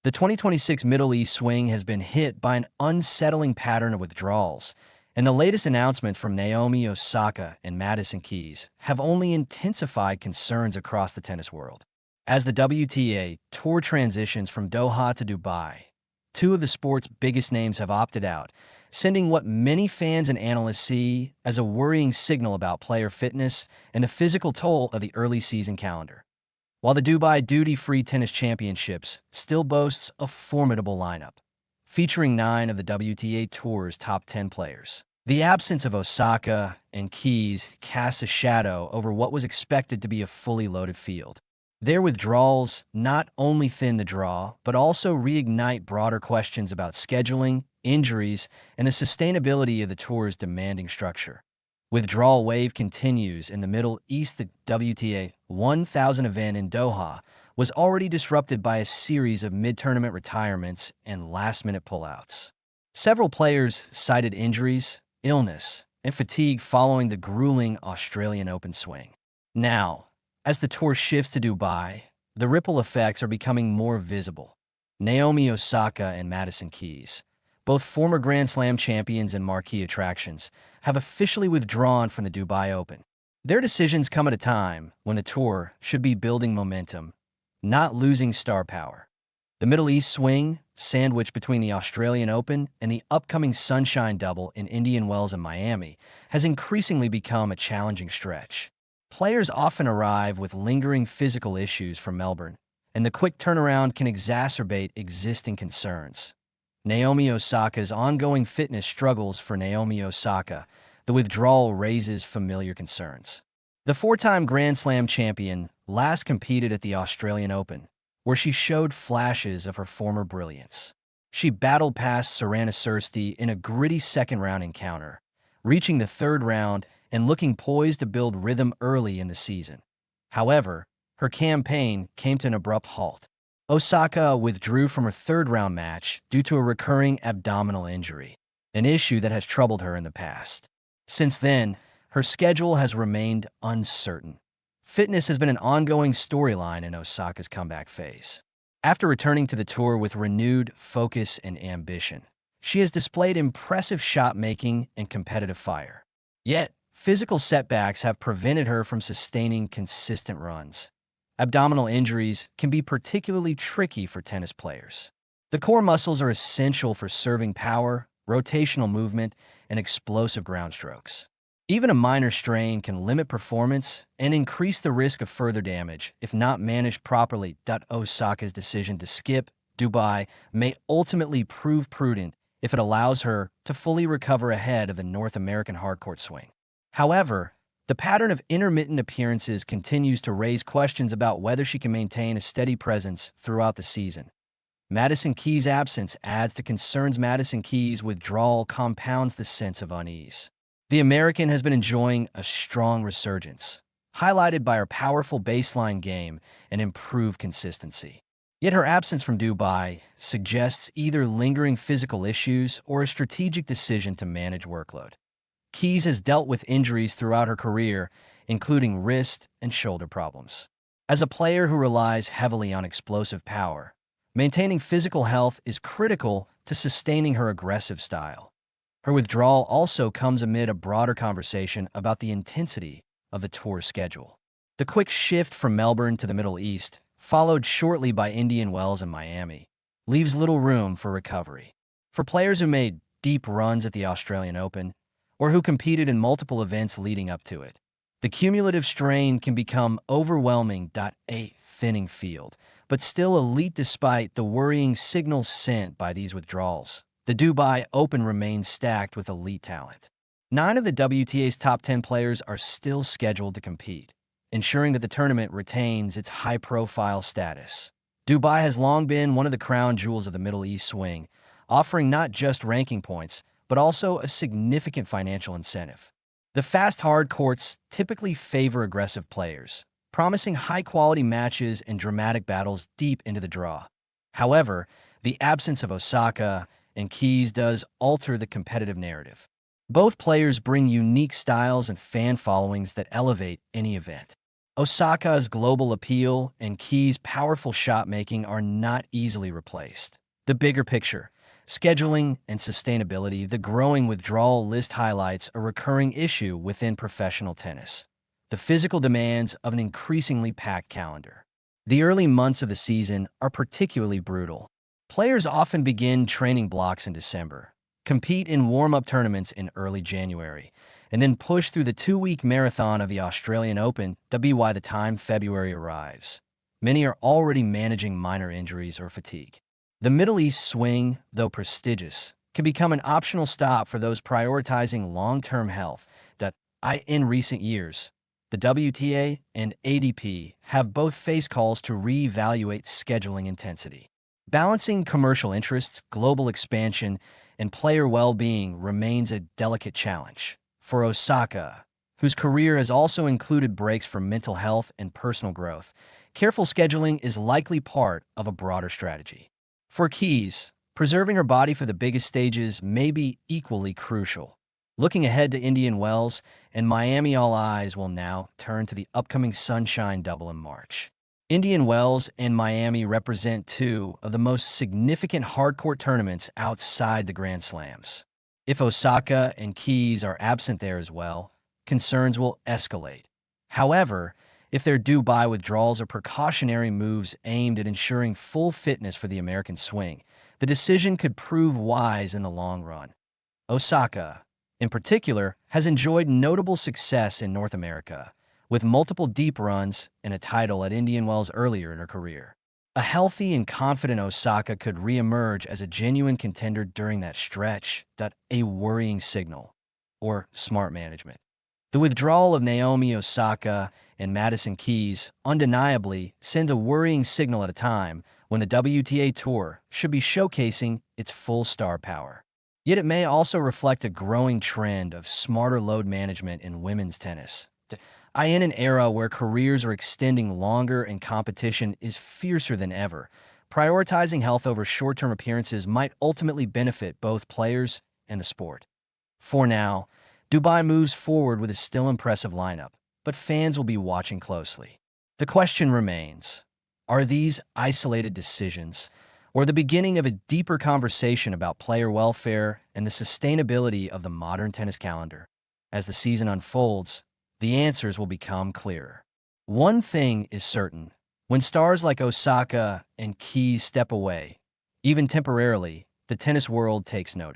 The 2026 Middle East swing has been hit by an unsettling pattern of withdrawals, and the latest announcements from Naomi Osaka and Madison Keys have only intensified concerns across the tennis world. As the WTA Tour transitions from Doha to Dubai, two of the sport's biggest names have opted out, sending what many fans and analysts see as a worrying signal about player fitness and the physical toll of the early season calendar. While the Dubai Duty-Free Tennis Championships still boasts a formidable lineup, featuring 9 of the WTA Tour's top 10 players, the absence of Osaka and Keys casts a shadow over what was expected to be a fully loaded field. Their withdrawals not only thin the draw, but also reignite broader questions about scheduling, injuries, and the sustainability of the tour's demanding structure. Withdrawal wave continues in the Middle East. The WTA 1000 event in Doha was already disrupted by a series of mid-tournament retirements and last-minute pullouts. Several players cited injuries, illness, and fatigue following the grueling Australian Open swing. Now, as the tour shifts to Dubai, the ripple effects are becoming more visible. Naomi Osaka and Madison Keys, both former Grand Slam champions and marquee attractions, have officially withdrawn from the Dubai Open. Their decisions come at a time when the tour should be building momentum, not losing star power. The Middle East swing, sandwiched between the Australian Open and the upcoming Sunshine Double in Indian Wells and Miami, has increasingly become a challenging stretch. Players often arrive with lingering physical issues from Melbourne, and the quick turnaround can exacerbate existing concerns. Naomi Osaka's ongoing fitness struggles. For Naomi Osaka, the withdrawal raises familiar concerns. The 4-time Grand Slam champion last competed at the Australian Open, where she showed flashes of her former brilliance. She battled past Serena Sirsti in a gritty second-round encounter, reaching the third round and looking poised to build rhythm early in the season. However, her campaign came to an abrupt halt. Osaka withdrew from her third-round match due to a recurring abdominal injury, an issue that has troubled her in the past. Since then, her schedule has remained uncertain. Fitness has been an ongoing storyline in Osaka's comeback phase. After returning to the tour with renewed focus and ambition, she has displayed impressive shot-making and competitive fire. Yet, physical setbacks have prevented her from sustaining consistent runs. Abdominal injuries can be particularly tricky for tennis players. The core muscles are essential for serving power, rotational movement, and explosive ground strokes. Even a minor strain can limit performance and increase the risk of further damage if not managed properly. Osaka's decision to skip Dubai may ultimately prove prudent if it allows her to fully recover ahead of the North American hardcourt swing. However, the pattern of intermittent appearances continues to raise questions about whether she can maintain a steady presence throughout the season. Madison Keys' absence adds to concerns. Madison Keys' withdrawal compounds the sense of unease. The American has been enjoying a strong resurgence, highlighted by her powerful baseline game and improved consistency. Yet her absence from Dubai suggests either lingering physical issues or a strategic decision to manage workload. Keys has dealt with injuries throughout her career, including wrist and shoulder problems. As a player who relies heavily on explosive power, maintaining physical health is critical to sustaining her aggressive style. Her withdrawal also comes amid a broader conversation about the intensity of the tour schedule. The quick shift from Melbourne to the Middle East, followed shortly by Indian Wells and Miami, leaves little room for recovery. For players who made deep runs at the Australian Open, or who competed in multiple events leading up to it, the cumulative strain can become overwhelming. A thinning field, but still elite despite the worrying signals sent by these withdrawals. The Dubai Open remains stacked with elite talent. 9 of the WTA's top 10 players are still scheduled to compete, ensuring that the tournament retains its high-profile status. Dubai has long been one of the crown jewels of the Middle East swing, offering not just ranking points, but also a significant financial incentive. The fast hard courts typically favor aggressive players, promising high-quality matches and dramatic battles deep into the draw. However, the absence of Osaka and Keys does alter the competitive narrative. Both players bring unique styles and fan followings that elevate any event. Osaka's global appeal and Keys' powerful shot-making are not easily replaced. The bigger picture, scheduling and sustainability, the growing withdrawal list highlights a recurring issue within professional tennis: the physical demands of an increasingly packed calendar. The early months of the season are particularly brutal. Players often begin training blocks in December, compete in warm-up tournaments in early January, and then push through the 2-week marathon of the Australian Open by the time February arrives. Many are already managing minor injuries or fatigue. The Middle East swing, though prestigious, can become an optional stop for those prioritizing long-term health. In recent years, the WTA and ADP have both faced calls to reevaluate scheduling intensity. Balancing commercial interests, global expansion, and player well-being remains a delicate challenge. For Osaka, whose career has also included breaks for mental health and personal growth, careful scheduling is likely part of a broader strategy. For Keys, preserving her body for the biggest stages may be equally crucial. Looking ahead to Indian Wells and Miami, all eyes will now turn to the upcoming Sunshine Double in March. Indian Wells and Miami represent two of the most significant hardcourt tournaments outside the Grand Slams. If Osaka and Keys are absent there as well, concerns will escalate. However, if their Dubai withdrawals are precautionary moves aimed at ensuring full fitness for the American swing, the decision could prove wise in the long run. Osaka, in particular, has enjoyed notable success in North America, with multiple deep runs and a title at Indian Wells earlier in her career. A healthy and confident Osaka could reemerge as a genuine contender during that stretch. A worrying signal, or smart management. The withdrawal of Naomi Osaka and Madison Keys undeniably sends a worrying signal at a time when the WTA Tour should be showcasing its full star power. Yet it may also reflect a growing trend of smarter load management in women's tennis. In an era where careers are extending longer and competition is fiercer than ever, prioritizing health over short-term appearances might ultimately benefit both players and the sport. For now, Dubai moves forward with a still impressive lineup, but fans will be watching closely. The question remains: are these isolated decisions, or the beginning of a deeper conversation about player welfare and the sustainability of the modern tennis calendar? As the season unfolds, the answers will become clearer. One thing is certain: when stars like Osaka and Keys step away, even temporarily, the tennis world takes notice.